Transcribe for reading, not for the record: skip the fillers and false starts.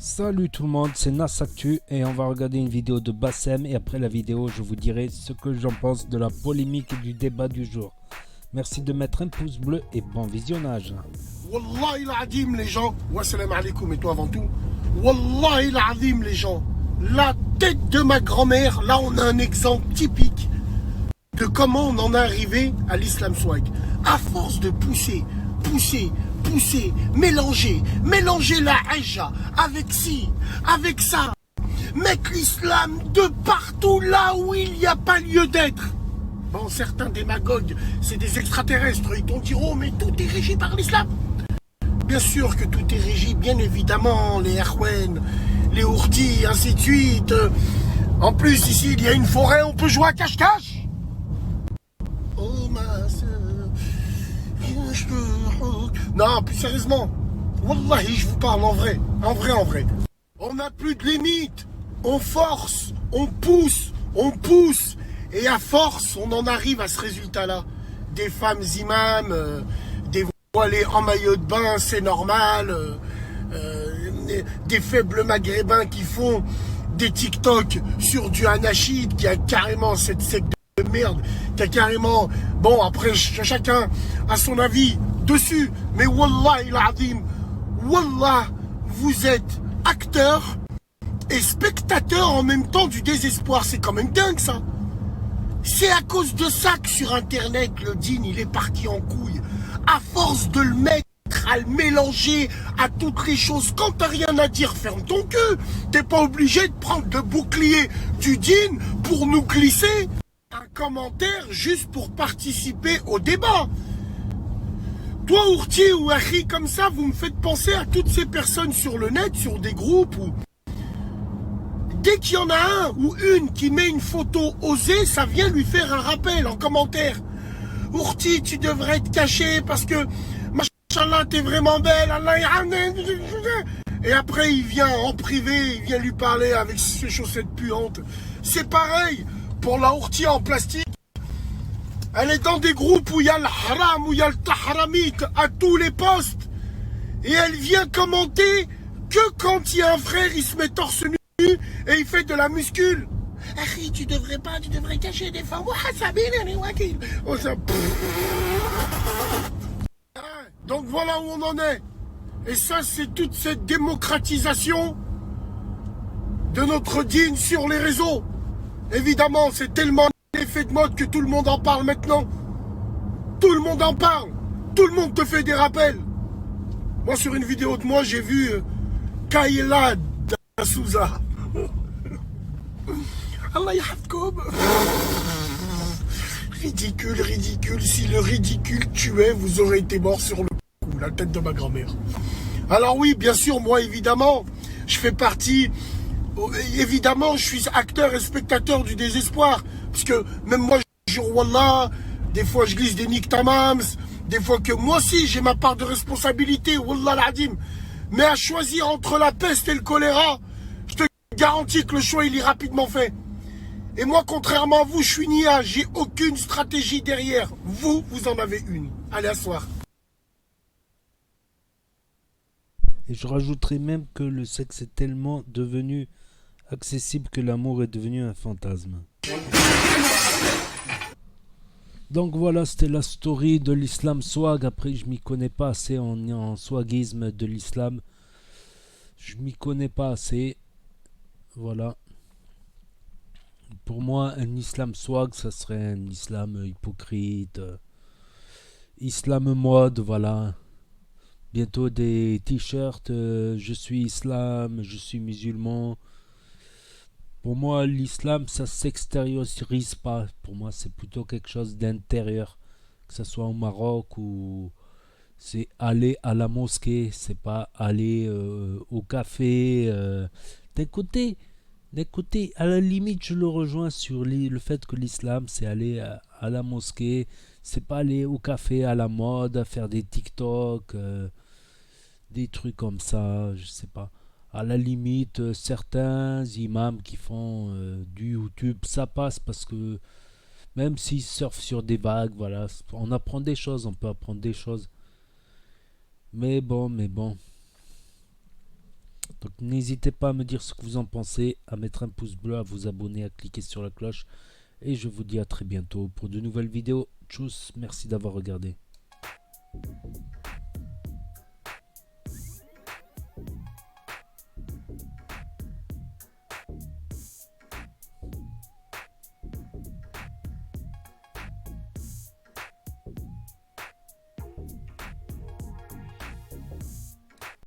Salut tout le monde, c'est Nasactu et on va regarder une vidéo de Bassem et après la vidéo je vous dirai ce que j'en pense de la polémique et du débat du jour. Merci de mettre un pouce bleu et bon visionnage. Wallahi l'azim les gens, wa salam alaikum et toi avant tout. Wallahi l'azim les gens, la tête de ma grand-mère, là on a un exemple typique de comment on en est arrivé à l'islam swag. À force de pousser, mélanger la hajja avec ci, avec ça, mettre l'islam de partout là où il n'y a pas lieu d'être. Bon, certains démagogues, c'est des extraterrestres, ils t'en diront, mais tout est régi par l'islam. Bien sûr que tout est régi, bien évidemment, les Erwen, les Ourtis, ainsi de suite. En plus, ici, il y a une forêt, on peut jouer à cache-cache. Oh ma soeur, non, plus sérieusement, wallahi, je vous parle en vrai. On n'a plus de limite. On force, on pousse. Et à force, on en arrive à ce résultat-là. Des femmes imams, des voilés en maillot de bain, c'est normal. Des faibles maghrébins qui font des TikTok sur du anachid, qui a carrément cette secte de merde, qui a carrément... Bon, après, chacun a son avis dessus. Mais wallah il azim, wallah, vous êtes acteur et spectateur en même temps du désespoir. C'est quand même dingue, ça. C'est à cause de ça que sur Internet, le djinn, il est parti en couille. À force de le mettre, à le mélanger à toutes les choses. Quand t'as rien à dire, ferme ton cul. T'es pas obligé de prendre le bouclier du djinn pour nous glisser un commentaire juste pour participer au débat. Toi, Ourti ou Akhi, comme ça, vous me faites penser à toutes ces personnes sur le net, sur des groupes où... Dès qu'il y en a un ou une qui met une photo osée, ça vient lui faire un rappel en commentaire. Ourti, tu devrais te cacher parce que, machallah, t'es vraiment belle. Allah. Et après, il vient en privé, il vient lui parler avec ses chaussettes puantes. C'est pareil pour la Ourti en plastique. Elle est dans des groupes où il y a le haram, où il y a le tahramit à tous les postes. Et elle vient commenter que quand il y a un frère, il se met torse nu et il fait de la muscule. Harry, tu devrais cacher des femmes. Donc voilà où on en est. Et ça, c'est toute cette démocratisation de notre dîne sur les réseaux. Évidemment, c'est tellement un effet de mode que tout le monde en parle maintenant. Tout le monde en parle. Tout le monde te fait des rappels. Moi, sur une vidéo de moi, j'ai vu Kayla Souza. Allah yahfkoum. Ridicule. Si le ridicule tuait, vous aurez été mort sur le coup, la tête de ma grand-mère. Alors oui, bien sûr, moi, évidemment, je fais partie... Évidemment, je suis acteur et spectateur du désespoir. Parce que même moi, je jure Wallah, des fois je glisse des nick tamams, des fois que moi aussi j'ai ma part de responsabilité, Wallah l'adim. Mais à choisir entre la peste et le choléra, je te garantis que le choix il est rapidement fait. Et moi, contrairement à vous, je suis nia, j'ai aucune stratégie derrière. Vous, vous en avez une. Allez, à soir. Et je rajouterai même que le sexe est tellement devenu accessible que l'amour est devenu un fantasme. Donc voilà, c'était la story de l'islam swag. Après, je m'y connais pas assez en swagisme de l'islam. Je m'y connais pas assez. Voilà. Pour moi, un islam swag, ça serait un islam hypocrite. Islam mode, voilà. Bientôt des t-shirts, je suis islam, je suis musulman. Pour moi, l'islam, ça s'extériorise pas. Pour moi, c'est plutôt quelque chose d'intérieur. Que ce soit au Maroc ou c'est aller à la mosquée, c'est pas aller au café. D'écouter, à la limite, je le rejoins sur le fait que l'islam, c'est aller à la mosquée. C'est pas aller au café à la mode, faire des TikTok, des trucs comme ça, je sais pas. À la limite, certains imams qui font du YouTube, ça passe parce que même s'ils surfent sur des vagues, voilà, on apprend des choses, on peut apprendre des choses. Mais bon. Donc n'hésitez pas à me dire ce que vous en pensez, à mettre un pouce bleu, à vous abonner, à cliquer sur la cloche. Et je vous dis à très bientôt pour de nouvelles vidéos. Tchuss, merci d'avoir regardé.